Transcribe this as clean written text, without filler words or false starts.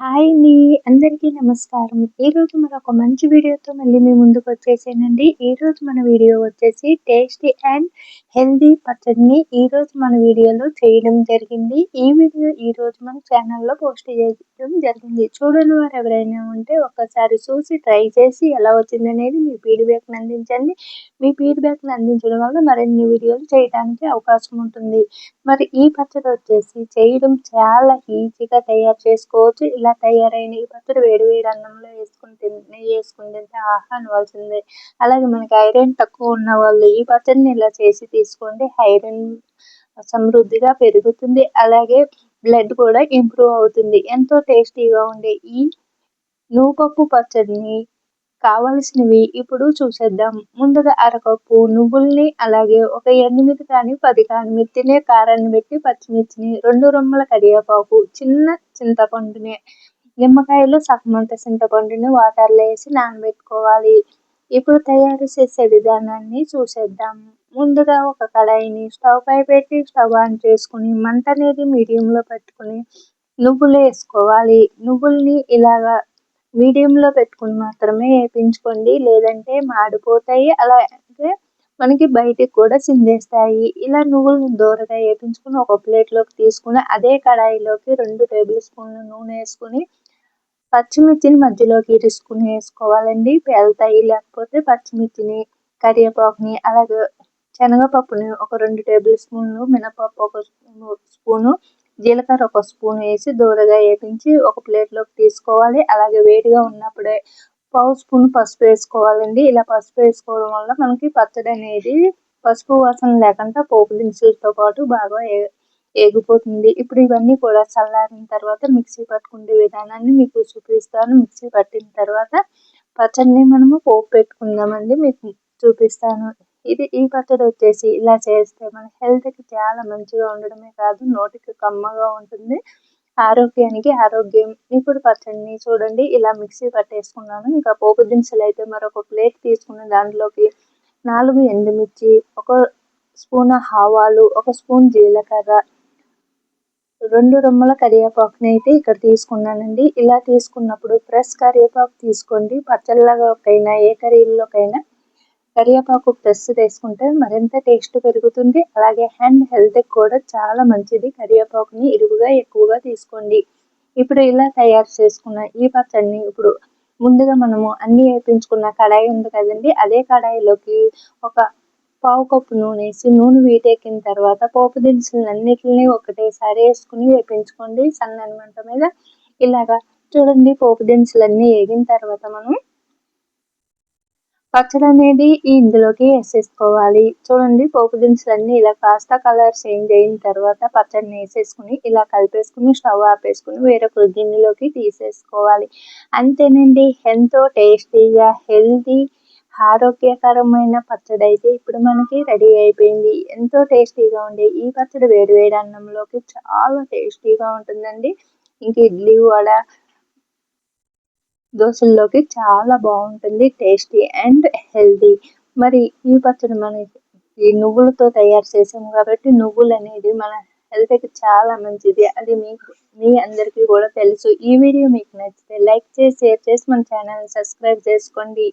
Hi అండి. అందరికీ నమస్కారం. ఈరోజు మరొక మంచి వీడియోతో మళ్ళీ మీ ముందుకొచ్చేసానండి. ఈరోజు మన వీడియో వచ్చేసి టేస్టీ అండ్ హెల్తీ పచ్చడిని ఈరోజు మన వీడియోలో చేయడం జరిగింది. ఈ వీడియో ఈరోజు మన ఛానల్‌లో పోస్ట్ చేయడం జరిగింది. చూడని వారు ఎవరైనా ఉంటే ఒక్కసారి చూసి ట్రై చేసి ఎలా వచ్చిందనేది మీ ఫీడ్‌బ్యాక్‌ని అందించండి. మీ ఫీడ్‌బ్యాక్‌ని అందించడం వల్ల మరిన్ని వీడియోలు చేయడానికి అవకాశం ఉంటుంది. మరి ఈ పచ్చడి వచ్చేసి చేయడం చాలా ఈజీగా తయారు చేసుకోవచ్చు. ఇలా తయారైన ఈ పచ్చడి వేడి వేడి అన్నంలో నెయ్యి వేసుకుని తింటే ఆహా అనవలసిందే. అలాగే మనకి ఐరన్ తక్కువ ఉన్న వాళ్ళు ఈ పచ్చడిని ఇలా చేసి తీసుకోండి. ఐరన్ సమృద్ధిగా పెరుగుతుంది. అలాగే బ్లడ్ కూడా ఇంప్రూవ్ అవుతుంది. ఎంతో టేస్టీగా ఉండే ఈ నువ్వుపప్పు పచ్చడిని కావలసినవి ఇప్పుడు చూసేద్దాం. ముందుగా అరకప్పు నువ్వుల్ని, అలాగే ఒక 8 కానీ 10 కానీ మీరు తినే కారాన్ని బట్టి పచ్చిమిర్చిని, 2 రెమ్మల కరివేపాకు, చిన్న చింతపండుని, నిమ్మకాయలో సగమంత చింతపండుని వాటర్‌లో వేసి నానబెట్టుకోవాలి. ఇప్పుడు తయారు చేసే విధానాన్ని చూసేద్దాం. ముందుగా ఒక కడాయిని స్టవ్ పై పెట్టి స్టవ్ ఆన్ చేసుకుని మంట అనేది మీడియంలో పెట్టుకుని నువ్వులు వేసుకోవాలి. నువ్వుల్ని ఇలాగా మీడియంలో పెట్టుకుని మాత్రమే వేయించుకోండి, లేదంటే మాడిపోతాయి. అలాగే మనకి బయటికి కూడా చిందేస్తాయి. ఇలా నువ్వులను దోరగా వేయించుకుని ఒక ప్లేట్లోకి తీసుకుని అదే కడాయిలోకి 2 టేబుల్ స్పూన్ల నూనె వేసుకుని పచ్చిమిర్చిని మధ్యలోకి ఇరుసుకుని వేసుకోవాలండి. పేలుతాయి. లేకపోతే పచ్చిమిర్చిని, కరివేపాకుని, అలాగే శనగపప్పుని ఒక 2 టేబుల్ స్పూన్లు, మినపప్పు ఒక స్పూను, జీలకర్ర ఒక స్పూన్ వేసి దోరగా వేపించి ఒక ప్లేట్లోకి తీసుకోవాలి. అలాగే వేడిగా ఉన్నప్పుడే పావు స్పూన్ పసుపు వేసుకోవాలండి. ఇలా పసుపు వేసుకోవడం వల్ల మనకి పచ్చడి అనేది పసుపు వాసన లేకుండా పోపు దినుసులతో పాటు బాగా ఏగిపోతుంది. ఇప్పుడు ఇవన్నీ కూడా చల్లారిన తర్వాత మిక్సీ పట్టుకునే విధానాన్ని మీకు చూపిస్తాను. మిక్సీ పట్టిన తర్వాత పచ్చడిని మనము పోపు పెట్టుకుందామండి. మీకు చూపిస్తాను. ఈ పచ్చడి వచ్చేసి ఇలా చేస్తే మన హెల్త్‌కి చాలా మంచిగా ఉండడమే కాదు, నోటికి కమ్మగా ఉంటుంది. ఆరోగ్యానికి ఆరోగ్యం. ఇప్పుడు పచ్చడిని చూడండి ఇలా మిక్సీ పట్టేసుకున్నాను. ఇంకా పోపు దినుసులు అయితే మరొక ప్లేట్ తీసుకుని దాంట్లోకి 4 ఎండుమిర్చి, ఒక స్పూన్ ఆవాలు, ఒక స్పూన్ జీలకర్ర, 2 రెమ్మల కరివేపాకుని అయితే ఇక్కడ తీసుకున్నానండి. ఇలా తీసుకున్నప్పుడు ఫ్రెష్ కరివేపాకు తీసుకోండి. పచ్చళ్ళలోకైనా ఏ కర్రీలోకైనా కరివేపాకు ఫ్రెష్ వేసుకుంటే మరింత టేస్ట్ పెరుగుతుంది. అలాగే హెల్త్‌కి కూడా చాలా మంచిది. కరివేపాకుని ఎక్కువగా తీసుకోండి. ఇప్పుడు ఇలా తయారు చేసుకున్న ఈ పచ్చడిని ఇప్పుడు ముందుగా మనము అన్నీ వేయించుకున్న కడాయి ఉంది కదండి, అదే కడాయిలోకి ఒక పావు కప్పు నూనె వేసి నూనె వీటెక్కిన తర్వాత పోపు దినుసులన్నిటిని ఒకటేసారి వేసుకుని వేయించుకోండి సన్నని మంట మీద. ఇలాగా చూడండి పోపు దినుసులన్నీ వేగిన తర్వాత మనం పచ్చడి అనేది ఇందులోకి వేసేసుకోవాలి. చూడండి పోపు దినుసులన్నీ ఇలా కాస్త కలర్ చేంజ్ అయిన తర్వాత పచ్చడిని వేసేసుకుని ఇలా కలిపేసుకుని స్టవ్ ఆపేసుకుని వేరొక గిన్నెలోకి తీసేసుకోవాలి. అంతేనండి, ఎంతో టేస్టీగా హెల్తీ ఆరోగ్యకరమైన పచ్చడి అయితే ఇప్పుడు మనకి రెడీ అయిపోయింది. ఎంతో టేస్టీగా ఉండే ఈ పచ్చడి వేడి వేడి అన్నంలోకి చాలా టేస్టీగా ఉంటుందండి. ఇంక ఇడ్లీ, వడ, దోశల్లోకి చాలా బాగుంటుంది. Tasty and healthy. మరి ఈ పచ్చడి మనకి ఈ నువ్వులతో తయారు చేసాము కాబట్టి నువ్వులు అనేది మన హెల్త్‌కి చాలా మంచిది. అది మీ అందరికీ కూడా తెలుసు. ఈ వీడియో మీకు నచ్చితే లైక్ చేసి, షేర్ చేసి మన ఛానల్ని సబ్స్క్రైబ్ చేసుకోండి.